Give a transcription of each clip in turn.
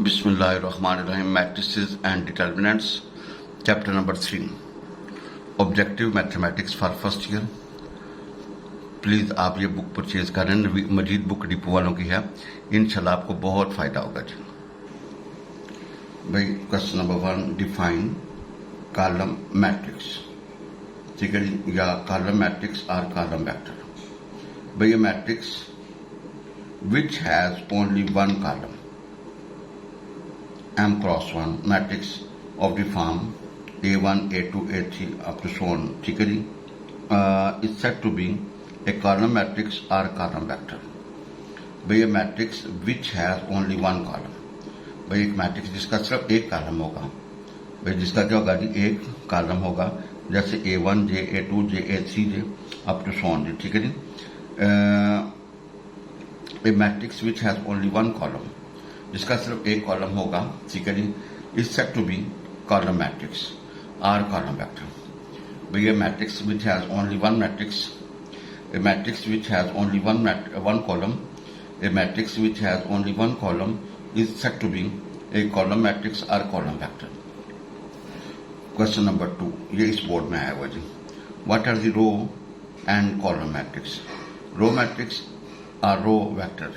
बिस्मिल्लाहिर्रहमानिर्रहीम matrices and determinants chapter number 3 objective mathematics for first year. Please आप ये book purchase करें, मजीद book depot वालों की है, इंशाल्लाह आपको बहुत फ़ायदा होगा जी। भाई question number 1, define column matrix. ठीक है जी, या कॉलम मैट्रिक्स और कॉलम वेक्टर। भाई ये matrix which has only one column M cross 1 matrix of the form A1, A2, A3 up to so on, ठीक है जी, is said to be a column matrix or column vector। भाई ये matrix which has only one column, भाई एक matrix जिसका सिर्फ एक column होगा। भाई जिसका क्या होगा जी, एक कॉलम होगा, जैसे A1 J, A2 J, A3 J up to so on जी, ठीक है जी। a matrix which has only one column, जिसका सिर्फ एक कॉलम होगा, ठीक है जी, is said to be column matrix और कॉलम वेक्टर। भैया matrix which has only one matrix, a matrix which has only one column, a matrix which has only one column is said to be a column matrix और column vector. Question number 2, ये इस board में आया हुआ जी। What are the row and column matrix? Row matrix और row vector.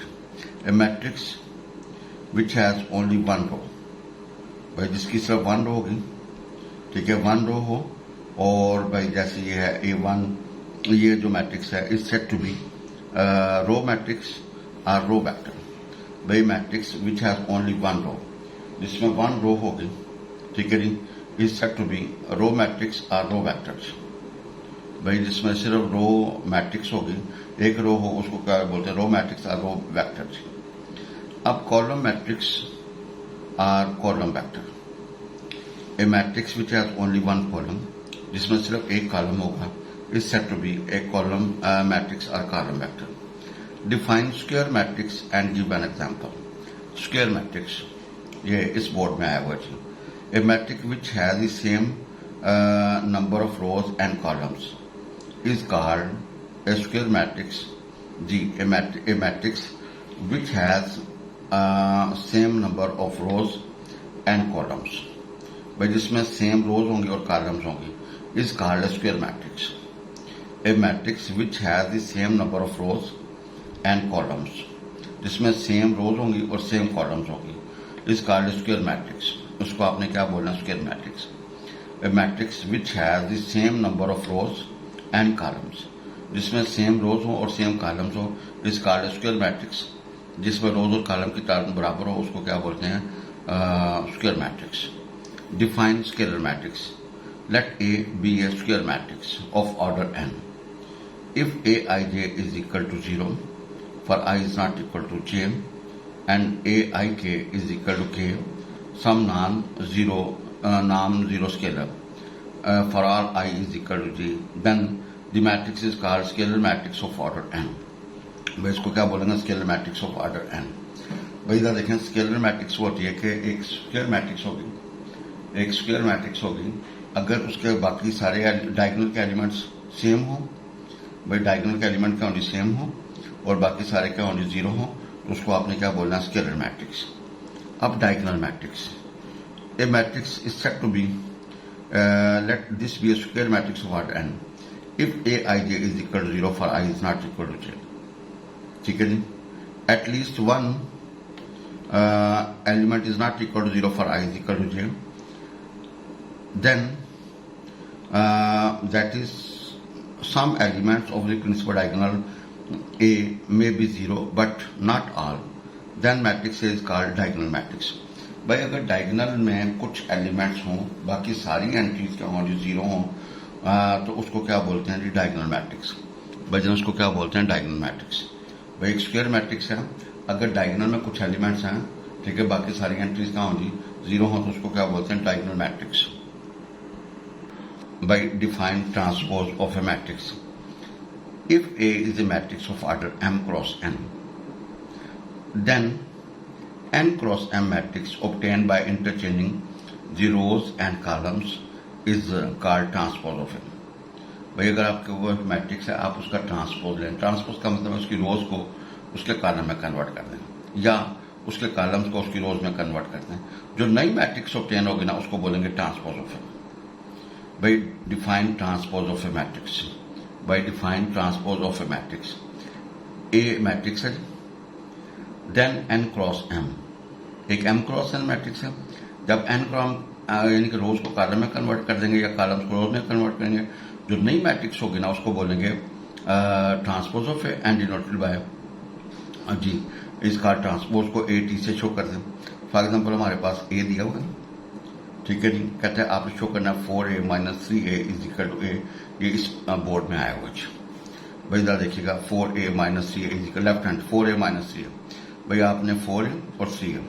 A matrix which has only one रो, भाई जिसकी सिर्फ वन रो होगी, ठीक है, वन रो हो, और भाई जैसे ये है A1, ये जो मैट्रिक्स है is said to be row matrix और रो वेक्टर। भाई matrix which has only one row, जिसमें वन रो होगी, ठीक है जी, is said to be row matrix और रो वेक्टर्स। भाई जिसमें सिर्फ रो मैट्रिक्स होगी, एक रो हो, उसको क्या बोलते हैं, रो मैट्रिक्स और रो वेक्टर्स। अब कॉलम मैट्रिक्स और column vector. A matrix which has only one column, जिसमें सिर्फ एक कॉलम होगा, is said to be a column matrix और column vector. Define square matrix and give an example. Square matrix ये इस board में आया हुआ जी। A matrix which has the same number of rows and columns is called a square matrix जी। A matrix which has same number of rows and columns, भाई जिसमें same रोज होंगी और कॉलम्स होंगी, is called square matrix. A matrix which has the same number of rows and columns, जिसमें same रोज होंगी और same columns होंगी, इज कॉल्ड स्क्वायर मैट्रिक्स। उसको आपने क्या बोलना, square matrix. A matrix which has the same number of rows and columns, जिसमें same रोज हो और सेम कॉलम्स हो, इज कॉल्ड स्क्वायर मैट्रिक्स। जिसमें रोज और कॉलम की तादाद बराबर हो, उसको क्या बोलते हैं, square matrix. Define scalar matrix. Let A B a square matrix of order n if aij is equal to 0 for I is not equal to j and aik is equal to k, some non-zero scalar for all I is equal to j, then the matrix is called scalar matrix of order n। भाई इसको क्या बोलेंगे, scalar matrix of order n। भाई इधर देखें, scalar matrix होती है कि एक स्क्वायर मैट्रिक्स होगी, एक स्क्वायर मैट्रिक्स होगी अगर उसके बाकी सारे डायगोनल के एलिमेंट्स सेम हो। भाई डायगोनल के एलिमेंट क्या होंगे, सेम हो, और बाकी सारे क्या होंगे, जीरो हो, तो उसको आपने क्या बोलना, स्केलर मैट्रिक्स। अब diagonal matrix. A matrix is said to be let this be a square matrix of order n if aij is equal to 0 for I is not equal to j, ठीक है जी। At least one element is not equal to 0 for I is equal to j, then that is some elements of the principal diagonal A may be 0 but not all, then matrix is called diagonal matrix. भाई अगर diagonal में कुछ elements हों, बाकी सारी entries क्या हों, जो 0 हों, तो उसको क्या बोलते हैं जी, डायगोनल मैट्रिक्स। भाई उसको क्या बोलते हैं, डायगोनल मैट्रिक्स। भाई एक स्क्वायर मैट्रिक्स है, अगर डायगोनल में कुछ एलिमेंट्स हैं, ठीक है, बाकी सारी एंट्रीज क्या होंगी, 0 हो, तो उसको क्या बोलते हैं, डायगोनल मैट्रिक्स। भाई define transpose of a matrix. If A is a matrix of order m cross n, then n cross m matrix obtained by interchanging the rows and columns is called transpose of A. भाई अगर आपके वो matrix है, आप उसका transpose लें, transpose का मतलब उसकी रोज को उसके कॉलम में कन्वर्ट कर दें, या उसके कॉलम्स को उसकी रोज में कन्वर्ट करते हैं। जो नई मैट्रिक्स ऑब्टेन होगी ना उसको बोलेंगे ट्रांसपोज ऑफ ए। भाई define transpose of a matrix. By define transpose of a matrix. A matrix है, देन एन क्रॉस एम, एक एम क्रॉस एन मैट्रिक्स है। जब एन क्रॉस यानी कि रोज को कॉलम में कन्वर्ट कर देंगे या कॉलम्स को रोज में कन्वर्ट करेंगे, जो नई मैट्रिक्स होगी ना उसको बोलेंगे transpose of A and denoted by जी। इसका ट्रांसपोज को ए टी से शो कर दें। फॉर एग्जाम्पल हमारे पास ए दिया हुआ है, ठीक है जी। कहते हैं आपने शो करना 4a - 3a is equal to ए। ये इस बोर्ड में आया हुआ है भाई। इधर देखिएगा 4a - 3a is equal, left hand 4a - 3a। भाई आपने 4a और 3a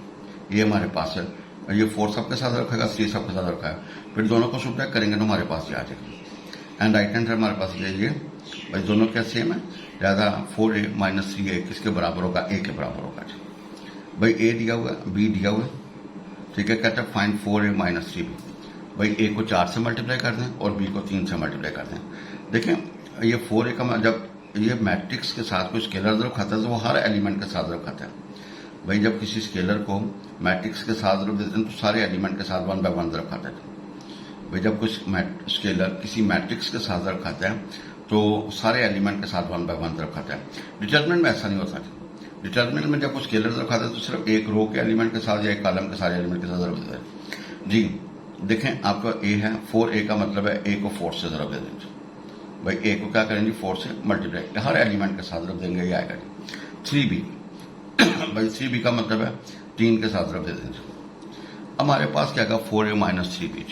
ये हमारे पास है। ये 4 सबके साथ रखेगा, 3 सबके साथ रखा है। फिर दोनों को सब्ट्रैक्ट करेंगे तो हमारे पास ये आ जाएगा। एंड राइट हैंड हमारे पास ये भाई दोनों क्या सेम है, लिहाजा 4a - 3a किसके बराबर होगा, a के बराबर होगा। भाई a दिया हुआ है, b दिया हुआ है, ठीक है। कहते हैं फाइंड 4a - 3b। भाई a को 4 से मल्टीप्लाई कर दें और b को 3 से मल्टीप्लाई कर दें। देखें ये 4a का जब ये मैट्रिक्स के साथ कोई स्केलर ज़रूर खाता है तो वो हर एलिमेंट के साथ ज़रूर खाता है। भाई जब किसी स्केलर को मैट्रिक्स के साथ ज़रूर देते हैं तो सारे एलिमेंट के साथ 1 by 1 ज़रूर खाता है। भाई जब कुछ स्केलर किसी मैट्रिक्स के साथ ज़रूर खाता है तो सारे एलिमेंट के साथ 1 by 1 ज़रूर खाता है। डिटर्मिनेंट में ऐसा नहीं होता। डिटर्मिनेंट में जब कुछ स्केलर ज़रूर खाता है तो सिर्फ एक रो के एलिमेंट के साथ या एक कॉलम के सारे एलिमेंट के साथ ज़रूर देता है जी। देखें आपका a है, 4a का मतलब है a को 4 से ज़रूर दे देंगे। भाई a को क्या करेंगे 4 से मल्टीप्लाई, हर एलिमेंट के साथ ज़रूर देंगे, ये आएगा जी। 3b भाई 3b का मतलब है 3 के साथ ज़रूर दे देंगे। हमारे पास क्या आएगा 4a - 3b।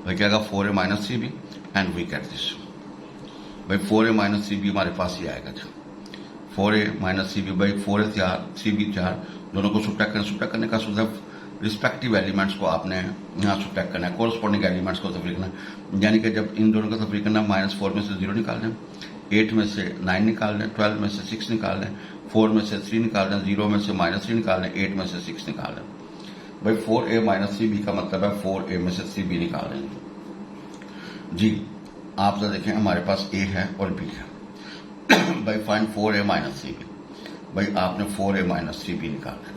भाई क्या आएगा 4a - 3b and we get this. भाई 4a - 3b हमारे पास ये आएगा जी। 4a - 3b, भाई 4a 4, 3b 4, दोनों को सब्ट्रैक्ट करने का सिर्फ रिस्पेक्टिव एलिमेंट्स को आपने यहाँ सब्ट्रैक्ट करना है, कोरस्पॉन्डिंग एलिमेंट्स को तफरीक करना है। यानी कि जब इन दोनों का तफरीक करना, -4 में से 0 निकाल लें, 8 में से 9 निकाल लें, 12 में से 6 निकाल लें, 4 में से 3 निकाल लें, 0 में से -3 निकाल लें, 8 में से 6 निकाल लें। भाई 4a - 3b का मतलब है 4a में से 3b निकाल लेंगे जी। आप जरा देखें हमारे पास a है और b है। भाई फाइंड 4a - 3b। भाई आपने 4a - 3b निकालना है।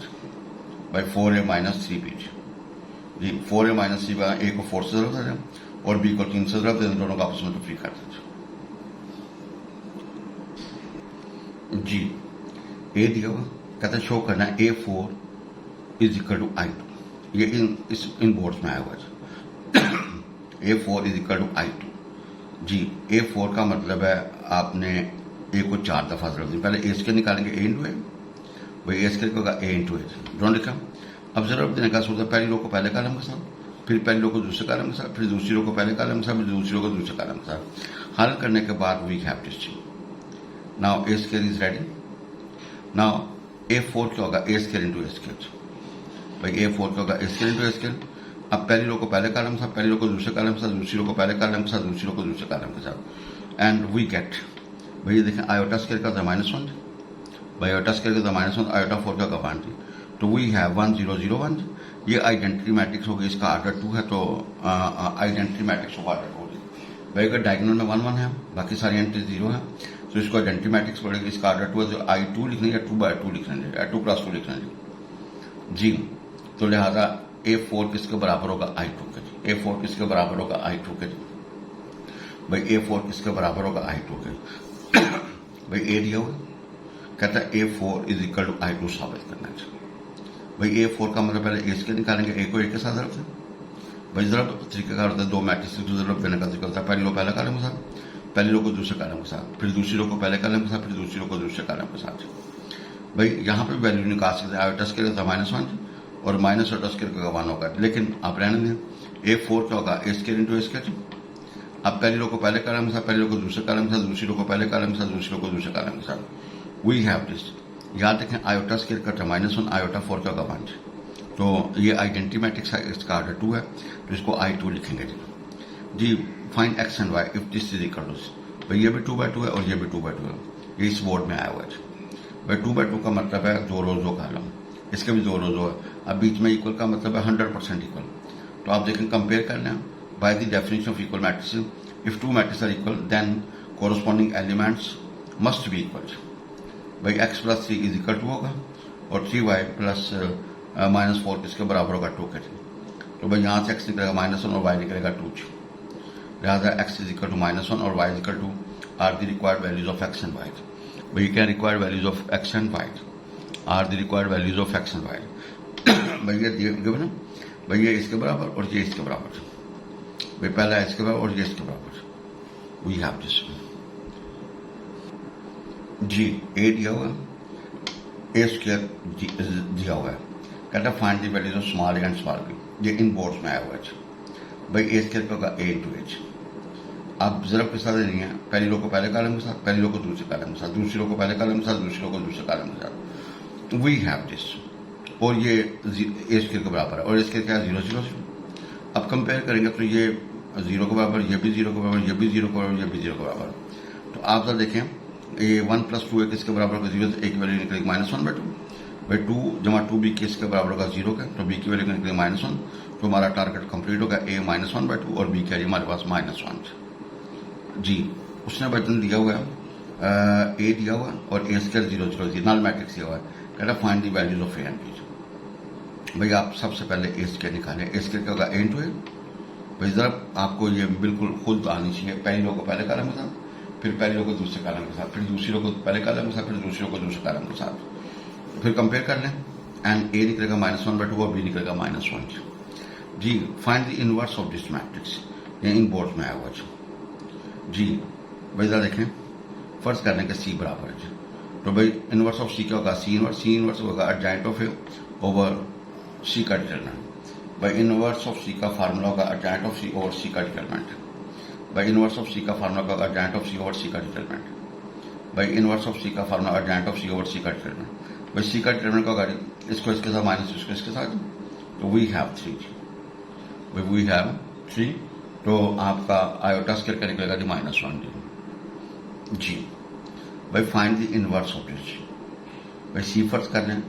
भाई 4a - 3b ji. 4a - 3b, a को 4 से जरूरत है और b को 3 से जरूरत है, दोनों का आपस में तफरीक कर देते जी। a दिया हुआ कहते शो करना है a4 is equal to I2। ये इन बोर्ड्स में आया हुआ है। a4 is equal to I2 ji. a4 का मतलब है आपने a को 4 दफा जरूरत दी। पहले a स्क्वायर निकालेंगे a इंटू ए। भाई a स्क्वायर होगा a इंटू ए, दोनों लिखा। अब जरूरत देने का सोचा पहली रो को पहले कॉलम के साथ, फिर पहली रो को दूसरे कॉलम के साथ, फिर दूसरी रो को पहले कॉलम के साथ, फिर दूसरी रो को दूसरे कॉलम के साथ। हल करने के बाद we have this. Now a square is ready. Now a4 क्या होगा a square into a square. भाई a4 क्या होगा a square into a square. अब पहली रो को पहले कॉलम के साथ, पहली रो को दूसरे कॉलम के साथ, दूसरी रो को पहले कॉलम के साथ, दूसरी रो को दूसरे कॉलम के साथ, एंड वी गेट। भाई देखें आयोटा स्क्वायर का था -1, भाई आयोटा स्क्वायर का था -1, आयोटा 4 का 1, तो वी हैव 1 0 0 1। ये आइडेंटिटी मैट्रिक्स होगी, इसका ऑर्डर 2 है तो आइडेंटिटी मैट्रिक्स होगा ऑर्डर 2 होगी। भाई अगर डायगोनल में 1 1 है, बाकी सारी एंट्रीज 0 है, तो इसको आइडेंटिटी मैट्रिक्स पड़ेगी, इसका ऑर्डर 2 है, जो I2 लिखना या 2 by 2 लिखना है या 2 + 2 लिखना है जी। तो लिहाजा a4 किसके बराबर होगा I2 के जी। a4 किसके बराबर होगा I2 के जी। भाई a4 किसके बराबर होगा I2 के। भाई a दिया हुआ कहता है a4 is equal to I2 साबित करना है। भाई a4 का मतलब पहले a स्क्वायर निकालेंगे, a को a के साथ रखते हैं। भाई जरूरत तरीका का होता है, दो मैट्रिक्स को जरूरत देने का तरीका होता है। पहली रो पहले कॉलम के साथ, पहली रो को दूसरे कॉलम के साथ, फिर दूसरी रो को पहले कॉलम के साथ, फिर दूसरी रो को दूसरे कॉलम के साथ। भाई यहाँ पे वैल्यू निकाल सकते हैं। आयोटा स्क्वायर का -1 और माइनस आयोटा स्क्वायर का 1 होगा, लेकिन आप रहने दें। a4 क्या होगा a square into a square. अब पहली रो को पहले कॉलम के साथ, पहली रो को दूसरे कॉलम के साथ, दूसरी रो को पहले कॉलम के साथ, दूसरी रो को दूसरे कॉलम के साथ। We have this. याद रखें आयोटा स्क्वायर का था -1, आयोटा 4 का 1, तो ये आइडेंटिटी मैट्रिक्स है, इसका ऑर्डर 2 है, तो इसको I2 लिखेंगे जी। Find x and y if this is equal to. भाई ये भी 2 by 2 है और ये भी 2 by 2 है, ये इस बोर्ड में आया हुआ है। भाई 2 by 2 का मतलब है 2 रोज 2 कॉलम, इसके भी 2 रोज 2 है। अब बीच में इक्वल का मतलब है 100% इक्वल। तो आप देखें कंपेयर कर लें by the definition of equal matrix, if 2 matrix are equal then corresponding elements must be equal. भाई x + 3 इज इक्वल टू होगा और 3y प्लस -4 किसके बराबर होगा 2 के। तो भाई यहाँ से x निकलेगा -1 और y निकलेगा 2 जी। लिहाजा x इज इक्वल टू -1 और y is equal to are the required values of x and y। भाई क्या required values of x and y are the required values of x and y। भैया given है, भैया इसके बराबर और ये इसके बराबर। भाई पहला इसके बराबर और ये इसके बराबर। वी हैव दिस जी। ए दिया हुआ ए स्क्वायर दिया हुआ है, कहता है find the values of small A and small B. ये इन बोर्ड्स में आया हुआ है भाई। ए स्क्वायर का होगा ए इंटू एच। अब जरब के साथ नहीं है, पहली रो को पहले कॉलम के साथ, पहली रो को दूसरे कॉलम के साथ, दूसरी रो को पहले कॉलम के साथ, दूसरी रो को दूसरे कॉलम के साथ। तो वी हैव दिस और ये ए स्क्वायर के बराबर है और इसके क्या 0 0 0। अब कंपेयर करेंगे तो ये 0 के बराबर, ये भी 0 के बराबर, ये भी 0 के बराबर, ये भी 0 के बराबर। तो आप जरा देखें ये 1 + 2 किसके बराबर होगा 0, एक वैल्यू निकलेगी -1/2। भाई 2 जमा 2b किसके बराबर होगा 0 का, तो b की वैल्यू निकलेगी -1। तो हमारा टारगेट कंप्लीट होगा a -1/2 और b क्या है हमारे पास -1 जी। उसने वजन दिया हुआ है a दिया हुआ और a स्क्वायर 0 0 0 नल मैट्रिक्स दिया हुआ है, कहता है find the values of a and b। भाई आप सबसे पहले a स्क्वायर निकालें। a स्क्वायर क्या होगा a इंटू ए। भाई जरा आपको ये बिल्कुल खुद आनी चाहिए, पहली रो को पहले कॉलम के साथ, फिर पहली रो को दूसरे कॉलम के साथ, फिर दूसरी रो को पहले कॉलम के साथ, फिर दूसरी रो को दूसरे कॉलम के साथ। फिर कंपेयर कर लें एंड a निकलेगा -1/2 और b निकलेगा -1 जी। Find the inverse of this matrix. ये इन बोर्ड में आया हुआ जी। भाई जरा देखें, फर्ज करने के c बराबर है। तो भाई इनवर्स ऑफ c क्या होगा c इनवर्स होगा adjoint of a over c का डिटरमिनेंट। भाई इनवर्स ऑफ c का फार्मूला होगा adjoint of c over c का डिटरमिनेंट। भाई इनवर्स ऑफ c का फार्मूला होगा adjoint of c over c का डिटरमिनेंट। भाई इनवर्स ऑफ c का formula adjoint of c over c का डिटरमिनेंट। भाई c का डिटरमिनेंट का होगा इसको इसके साथ माइनस इसको इसके साथ। तो वी हैव 3 भाई वी हैव 3। तो आपका आयोटा स्क्वायर का निकलेगा जी -1 जी। भाई find the inverse of this. भाई c फर्ज कर लें,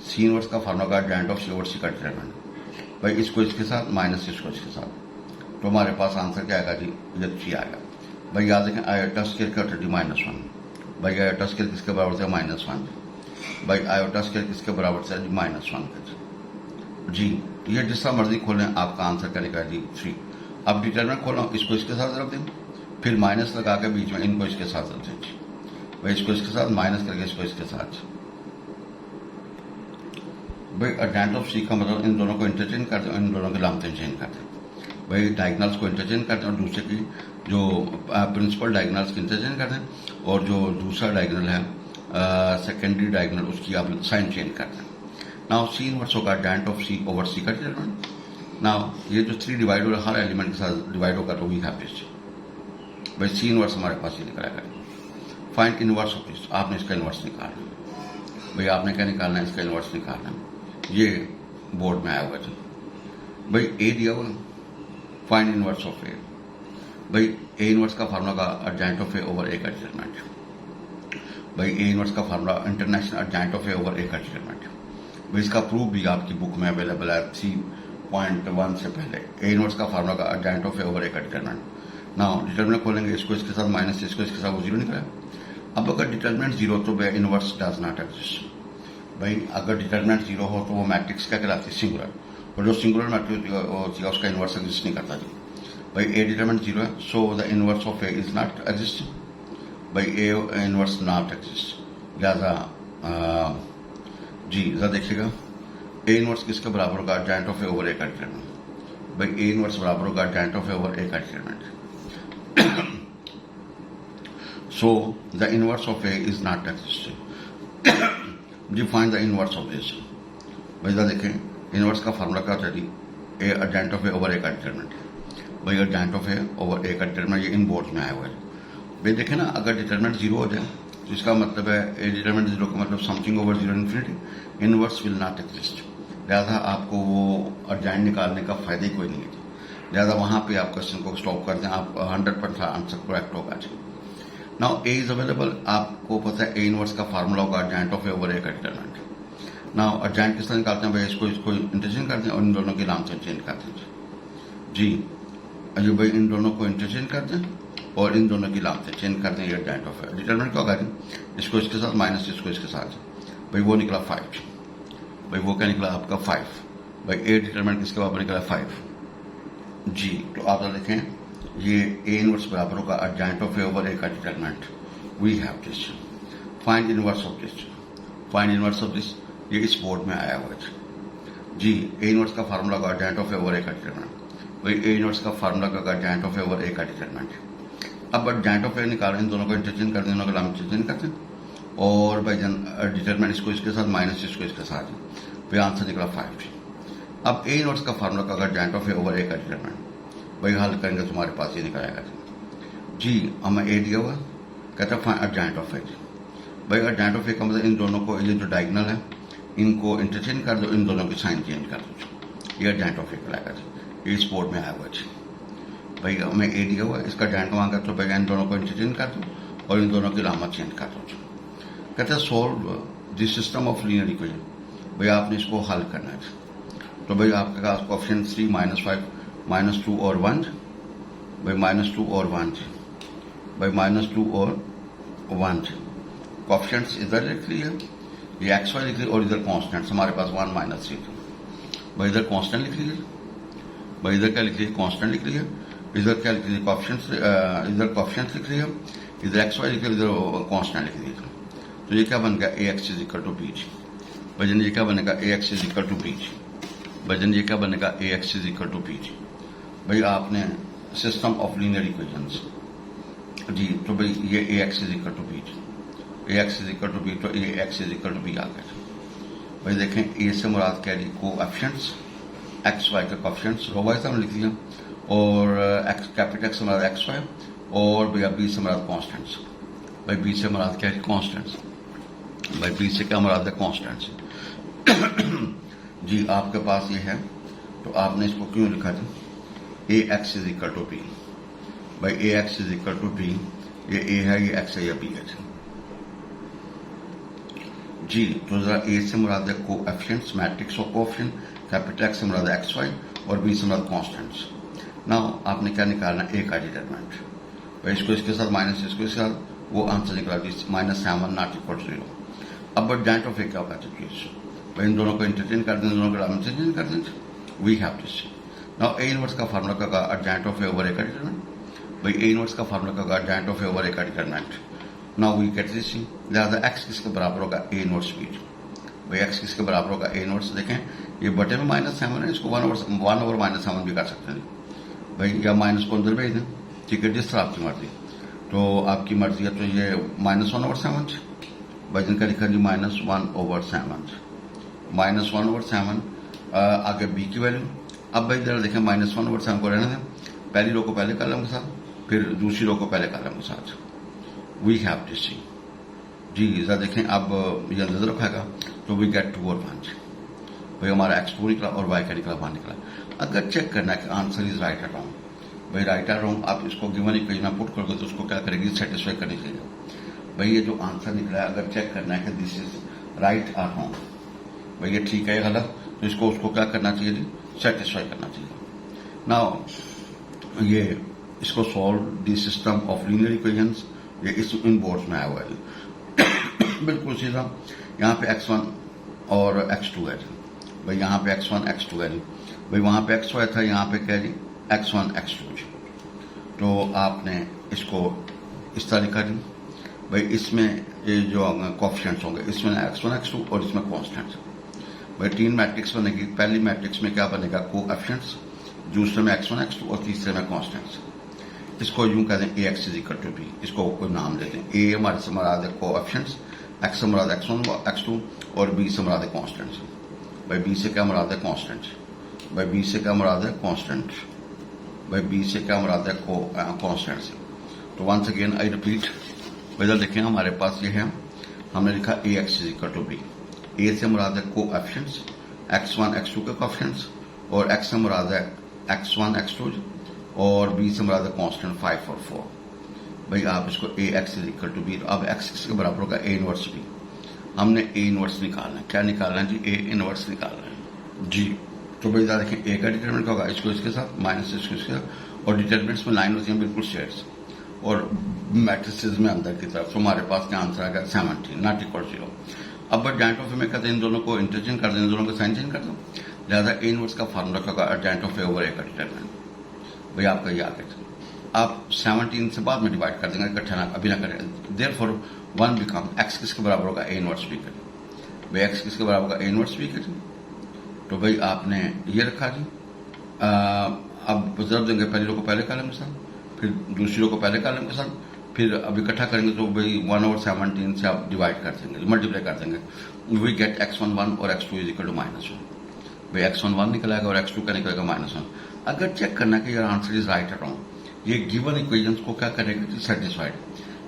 c इनवर्स का फार्मूला का adjoint of c over c का डिटरमिनेंट। भाई इसको इसके साथ माइनस इसको इसके साथ। तो हमारे पास आंसर क्या आएगा जी, ये 3 आएगा। भाई याद रखें आयोटा स्क्वायर का होता है -1। भाई आयोटा स्क्वायर किसके बराबर से -1। भाई आयोटा स्क्वायर किसके बराबर से -1 जी। ये जिसका मर्जी खोलें आपका आंसर क्या निकलेगा जी 3। अब डिटरमिनेंट खोलो, इसको इसके साथ रख दें, फिर माइनस लगा के बीच में इनको इसके साथ रख दें। भाई इसको इसके साथ माइनस करके इसको इसके साथ। भाई एडजॉइंट ऑफ c का मतलब इन दोनों को इंटरचेंज कर दें, इन दोनों की लामतें चेंज कर दें। भाई डायगनल्स को इंटरचेंज कर दें और दूसरे की जो प्रिंसिपल डायगनल्स की इंटरचेंज कर दें और जो दूसरा डायगनल है सेकेंडरी डायगनल उसकी आप साइन चेंज कर दें। नाउ c इनवर्स होगा adjoint of c over c का डिटरमिनेंट। नाउ ये जो 3 डिवाइड हो रहा है हर एलिमेंट के साथ डिवाइड होगा तो वी हैव दिस। भाई c इनवर्स हमारे पास ये निकला है। Find inverse of this. आपने इसका इनवर्स निकालना। भाई आपने क्या निकालना है, इसका इनवर्स निकालना। ये बोर्ड में आया हुआ है भाई। a दिया हुआ, फाइंड इनवर्स ऑफ a। भाई a इनवर्स का फार्मूला का adjoint of a over a का डिटरमिनेंट। भाई a इनवर्स का formula international adjoint of a over a का डिटरमिनेंट। भाई इसका प्रूफ भी आपकी बुक में अवेलेबल है 3.1 से पहले। a इनवर्स का फार्मूला का adjoint of a over a का डिटरमिनेंट। नाउ डिटरमिनेंट खोलेंगे, इसको इसके साथ माइनस इसको इसके साथ वो 0 निकला। अब अगर डिटरमिनेंट 0 तो भाई इनवर्स डज नॉट एग्जिस्ट। भाई अगर डिटरमिनेंट 0 हो तो वो मैट्रिक्स क्या कहलाती है, सिंगुलर। और जो सिंगुलर मैट्रिक्स होती है उसका इनवर्स एग्जिस्ट नहीं करता जी। भाई a डिटरमिनेंट 0 है, so the inverse of a is not exist. भाई a इनवर्स नॉट एग्जिस्ट। लिहाजा जी जरा देखिएगा a इनवर्स किसके बराबर होगा adjoint of a over a का डिटरमिनेंट। भाई a इनवर्स बराबर होगा adjoint of a over a का determinant. So the inverse of a is not existing जी। Find the inverse of this. भाई जरा देखें इनवर्स का फार्मूला क्या होता है जी, ए adjoint of A over A का डिटरमिनेंट। भाई adjoint of A over A का डिटरमिनेंट ये इन बोर्ड्स में आया हुआ है। भाई देखें ना, अगर डिटरमिनेंट 0 हो जाए तो इसका मतलब है ए डिटरमिनेंट 0 का मतलब something over 0 infinity, inverse will not exist. लिहाजा आपको वो एडजॉइंट निकालने का फायदा ही कोई नहीं है। लिहाजा वहां पे आप क्वेश्चन को स्टॉप कर दें, आप 100% आंसर करेक्ट होगा जी। नाउ a इज अवेलेबल, आपको पता है a इनवर्स का फार्मूला होगा adjoint of a over a का डिटरमिनेंट। नाउ एडजॉइंट किस तरह निकालते हैं, भाई इसको इसको इंटरचेंज करते हैं और इन दोनों की लामतें चेंज करते हैं जी। अजय भाई इन दोनों को इंटरचेंज करते हैं और इन दोनों की लामतें चेंज करते हैं। एडजॉइंट ऑफ डिटरमिनेंट क्या होगा, इसको इसके साथ माइनस इसको इसके साथ। भाई वो निकला 5। भाई वो क्या निकला आपका 5। भाई ए डिटरमिनेंट किसके बराबर निकला 5 जी। तो आप देखें ये ए इनवर्स बराबर होगा adjoint of A over A का determinant. We have this, find inverse of this, find inverse of this. ये इस बोर्ड में आया हुआ है जी। ए इनवर्स का फार्मूला होगा adjoint of A over A का डिटरमिनेंट। भाई ए इनवर्स का फार्मूला होगा adjoint of A over A का डिटरमिनेंट। अब adjoint ऑफ ए निकाल इन दोनों को इंटरचेंज कर दें, दोनों को हम इंटरचेंज करते हैं और भाई डिटरमिनेंट इसको इसके साथ माइनस इसको इसके साथ, भाई आंसर निकला 5। अब ए इनवर्स का फार्मूला का अगर adjoint of A over A का डिटरमिनेंट भाई हल करेंगे तुम्हारे पास ये निकलेगा जी। हमें ए दिया हुआ कहता है फाइंड adjoint ऑफ ए। भाई adjoint ऑफ ए का मतलब इन दोनों को, ये जो डायगोनल है इनको इंटरचेंज कर दो, इन दोनों की साइन चेंज कर दो, ये adjoint ऑफ ए कहलाएगा जी। ये इस बोर्ड में आया हुआ जी। भाई हमें ए दिया हुआ इसका adjoint मांगा तो भाई इन दोनों को इंटरचेंज कर दो और इन दोनों की लामा चेंज कर दो। कहते हैं solve this system of linear equation. भाई आपने इसको हल करना है। तो भाई आपके पास ऑप्शन 3 -5 -2 और 1, भाई -2 और 1, भाई -2 और 1। ऑप्शंस इधर लिख लिए, ये XY लिख लिए और इधर कॉन्स्टेंट्स हमारे पास 1 -3। भाई इधर कॉन्स्टेंट लिख लीजिए, भाई इधर क्या लिख लीजिए कॉन्स्टेंट लिख लीजिए, इधर क्या लिख लीजिए ऑप्शंस, इधर ऑप्शंस लिख लीजिए, इधर XY लिख लीजिए, इधर कॉन्स्टेंट लिख लीजिए। तो ये क्या बन गया AX is equal to B। भजन ये क्या बनेगा AX is equal to B। भजन ये क्या बनेगा AX is equal to B। भाई आपने सिस्टम ऑफ लीनियर इक्वेशंस जी। तो भाई ये AX is equal to B, AX is equal to B, तो AX is equal to B आ गया। भाई देखें ए से मुराद क्या जी कोएफिशिएंट्स, XY के कोएफिशिएंट्स रो वाइज हमने लिख लिया और कैपिटल X से मुराद XY और भैया B से मुराद कॉन्स्टेंट्स। भाई B से मुराद क्या है कॉन्स्टेंट्स, भाई B से क्या मुराद है कॉन्स्टेंट्स जी। आपके पास ये है तो आपने इसको क्यों लिखा था AX is equal to B। भाई AX is equal to B, ये A है, ये X है, ये B है जी। तो जरा A से मुराद है coefficients matrix of coefficient, capital X से मुराद है XY और B से मुराद कॉन्स्टेंट्स। नाउ आपने क्या निकालना A का डिटरमिनेंट। भाई इसको इसके साथ माइनस इसको इसके साथ, वो आंसर निकला -7 नॉट इक्वल टू 0। अब adjoint ऑफ ए क्या होगा भाई इन दोनों को इंटरचेंज कर दें, दोनों को इंटरचेंज कर दें। We have this. Now A inverse का फार्मूला का adjoint of A over A का डिटरमिनेंट। भाई ए इनवर्स का फार्मूला का adjoint of A over A का determinant. Now we get this, लिहाजा x किसके बराबर होगा ए इनवर्स B। भाई x किसके बराबर होगा ए इनवर्स। देखें ये बटे में -7 है, इसको 1 ओवर -7 भी कर सकते हैं भाई, या माइनस को अंदर भेज दें, ठीक है जिस तरह आपकी मर्जी। तो आपकी मर्जी है तो ये -1 ओवर 7 भाई जिनका लिखा जी -1 ओवर 7, -1 ओवर 7 आगे B की वैल्यू। अब भाई जरा देखें -1 ओवर 7 को रहने दें, पहली रो को पहले कॉलम के साथ, फिर दूसरी रो को पहले कॉलम के साथ। वी हैव दिस जी। जरा देखें अब ये नजर रखेगा तो वी गेट 2 और 1। भाई हमारा x2 निकला और y का निकला 1 निकला। अगर चेक करना है कि आंसर इज राइट और रॉन्ग, भाई राइट और रॉन्ग आप इसको गिवन इक्वेशन में पुट करोगे तो उसको क्या करेगी सेटिस्फाई करनी चाहिए। भाई ये जो आंसर निकला है अगर चेक करना है कि दिस इज राइट और रॉन्ग, भाई ये ठीक है या गलत, तो इसको उसको क्या करना चाहिए जी सेटिस्फाई करना चाहिए। नाउ ये इसको solve the system of linear equations, ये इस इन बोर्ड्स में आया हुआ है बिल्कुल सीधा। यहाँ पे x1 और x2 है भाई, यहाँ पे x1 x2 है भाई, वहां पे xy था, यहाँ पे क्या जी x1 x2। तो आपने इसको इस तरह लिखा जी। भाई इसमें ये जो कोएफिशिएंट्स होंगे इसमें x1 x2 और इसमें कॉन्स्टेंट्स। भाई 3 मैट्रिक्स बनेगी, पहली मैट्रिक्स में क्या बनेगा कोएफिशिएंट्स, दूसरे में x1 x2 और तीसरे में कॉन्स्टेंट्स। इसको यूं कह दें AX is equal to B, इसको कोई नाम देते हैं। A हमारे से मुराद है कोएफिशिएंट्स, X से मुराद x1 x2 और B से मुराद है कॉन्स्टेंट्स। भाई B से क्या मुराद है कॉन्स्टेंट्स, भाई B से क्या मुराद है कॉन्स्टेंट्स, भाई B से क्या मुराद है कॉन्स्टेंट्स। तो वंस अगेन आई रिपीट, इधर देखें हमारे पास ये है, हमने लिखा AX is equal to B। A से मुराद है कोएफिशिएंट्स, x1 x2 के कोएफिशिएंट्स, और X से मुराद है x1 x2 और B से मुराद है कांस्टेंट 5 और 4। भाई आप इसको AX is equal to B, अब X किसके बराबर होगा A इनवर्स B। हमने A इनवर्स निकालना है, क्या निकालना है जी A इनवर्स निकालना है जी। तो भाई देखें A का डिटरमिनेंट होगा इसको इसके साथ माइनस इसको इसके साथ, और डिटरमिनेंट्स में लाइन होती है बिल्कुल शेड्स, और मैट्रिसेस में अंदर की तरफ। तो हमारे पास क्या आंसर आएगा 17 नॉट इक्वल 0। अब जॉइंट ऑफ ए में कहते हैं इन दोनों को इंटरचेंज कर दें, इन दोनों को साइन चेंज कर दो, लिहाजा ए इनवर्स का फार्मूला क्या होगा, joint of A over A का डिटरमिनेंट। भाई आपका ये आ गया, आप 17 से बाद में डिवाइड कर देंगे, इकट्ठा ना अभी ना करें। देयरफॉर 1 बिकम एक्स किसके बराबर होगा, ए इनवर्स बी का। भाई एक्स किसके बराबर होगा, ए इनवर्स बी का। तो भाई आपने ये रखा जी, अब जब देंगे पहली रो को पहले कॉलम के साथ, फिर दूसरी रो को पहले कॉलम के साथ, फिर अब इकट्ठा करेंगे तो भाई 1/17 से आप डिवाइड कर देंगे, मल्टीप्लाई कर देंगे। वी गेट x11 और x2 इज इक्वल टू -1। भाई x11 निकल आएगा और x2 का निकलेगा -1। अगर चेक करना कि योर आंसर इज राइट और रॉन्ग, ये गिवन इक्वेशंस को क्या करेगा, सेटिस्फाइड।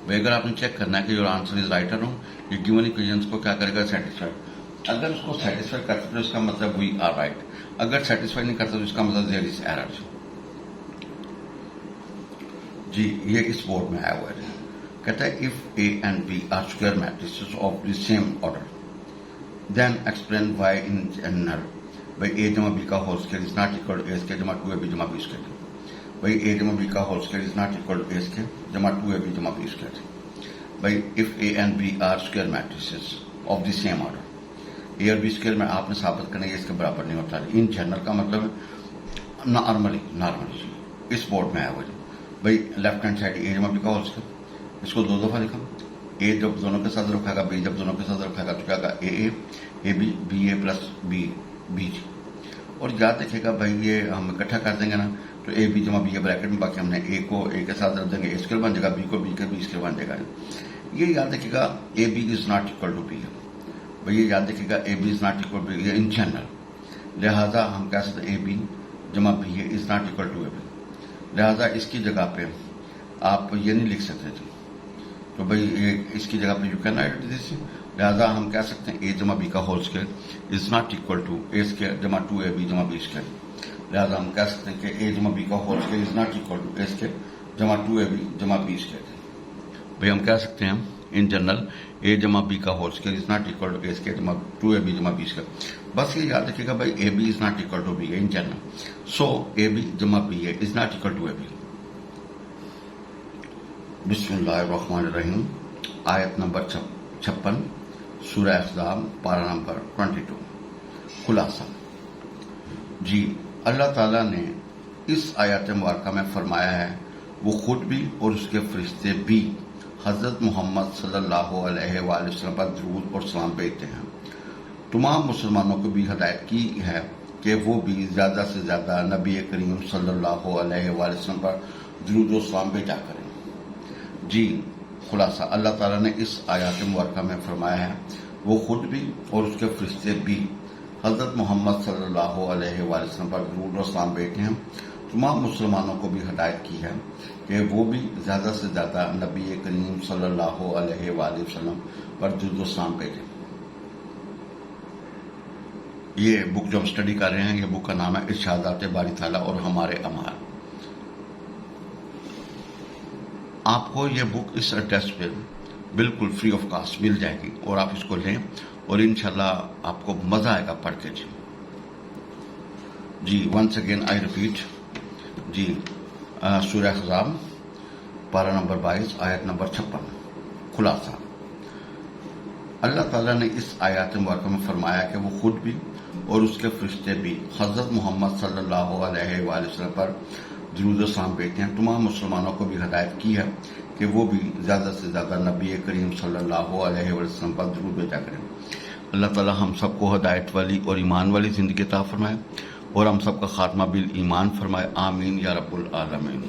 भाई अगर आपने चेक करना है कि योर आंसर इज राइट और रॉन्ग, ये गिवन इक्वेशंस को क्या करेगा, सेटिस्फाइड। अगर उसको सेटिस्फाई करते तो इसका मतलब वी आर राइट, अगर सेटिस्फाई नहीं करते तो इसका मतलब देयर इज एरर। जी ये इस बोर्ड में आया हुआ है, कहता है if A and B are square matrices of the same order then explain why in general भाई ए जमा बी का whole square is not equal to A square जमा 2ab जमा बी स्क्वायर। भाई ए जमा बी का whole square is not equal to A square जमा 2ab जमा बी स्क्वायर। भाई if A and B are square matrices of the same order, A और B square में आपने साबित करना है इसके बराबर नहीं होता। इन जनरल का मतलब नॉर्मली इस बोर्ड में आया हुआ। भाई लेफ्ट हैंड साइड ए जमा बी का होल स्क्वायर, इसको 2 दफा लिखा, ए जब दोनों के साथ रखेगा, बी जब दोनों के साथ रखेगा तो क्या होगा, A B A plus B B. और याद रखिएगा भाई ये हम इकट्ठा कर देंगे ना तो ए बी जमा बी ब्रैकेट में, बाकी हमने ए को ए के साथ रख देंगे, ए स्क्वायर बन जाएगा, बी को बी के बी स्क्वायर बन जाएगा। ये याद रखिएगा A B is not equal to B है। भाई ये याद रखिएगा A B is not equal to B in general, लिहाजा हम कह सकते हैं ए बी जमा B A is not equal to A B. लिहाजा इसकी जगह पे आप ये नहीं लिख सकते थे, तो भाई ये इसकी जगह पे यू कैन राइट दिस। लिहाजा हम कह सकते हैं ए जमा बी का whole square is not equal to A square जमा 2ab जमा बी स्क्वायर। लिहाजा हम कह सकते हैं कि ए जमा बी का whole square is not equal to A square जमा 2ab जमा बी स्क्वायर। भाई हम कह सकते हैं इन जनरल ए जमा बी का whole square is not equal to A square जमा 2ab जमा बी स्क्वायर। बस ये याद रखिएगा भाई A B is not equal to B in general, so A B जमा B A is not equal to A B. बिस्मिल्लाहिर्रहमानिर्रहीम। आयत नंबर 56 सूरह अहज़ाब पारा नंबर 22। खुलासा जी अल्लाह ताला ने इस आयत मुबारका में फरमाया है वो खुद भी और उसके फरिश्ते भी हजरत मोहम्मद सल्लल्लाहु अलैहि वसल्लम पर दुरूद और सलाम भेजते हैं। तमाम मुसलमानों को भी हदायत की है कि वो भी ज्यादा से ज्यादा नबी करीम सल्लल्लाहु अलैहि वसल्लम पर दुरूद और सलाम भेजा करें। जी खुलासा अल्लाह ताला ने इस आयत मुबारका में फरमाया है वो खुद भी और उसके फरिश्ते भी हजरत मोहम्मद सल्लल्लाहु अलैहि वसल्लम पर दुरूद और सलाम भेजते हैं। तमाम मुसलमानों को भी हदायत की है कि वो भी ज्यादा से ज्यादा नबी करीम सल्लल्लाहु अलैहि वसल्लम पर दुरूद और सलाम भेजें। ये बुक जो हम स्टडी कर रहे हैं, ये बुक का नाम है इरशादात बारी ताला और हमारे अमाल। आपको ये बुक इस एड्रेस पे बिल्कुल फ्री ऑफ कॉस्ट मिल जाएगी और आप इसको लें और इंशाल्लाह आपको मजा आएगा पढ़ के। जी वंस अगेन आई रिपीट जी सूरह अहज़ाब पारा नंबर 22 आयत नंबर 56। खुलासा अल्लाह ताला ने इस आयत मुबारक में फरमाया कि वो खुद भी और उसके फरिश्ते भी हजरत मोहम्मद सल्लल्लाहु अलैहि वसल्लम पर दुरूद सलाम भेजते हैं। तमाम मुसलमानों को भी हदायत की है कि वो भी ज्यादा से ज्यादा नबी करीम सल्लल्लाहु अलैहि वसल्लम पर दुरूद भेजा करें। अल्लाह ताला हम सबको हदायत वाली और ईमान वाली जिंदगी अता फरमाए और हम सबका खात्मा बिल ईमान फरमाए। आमीन या रब्बुल आलमीन।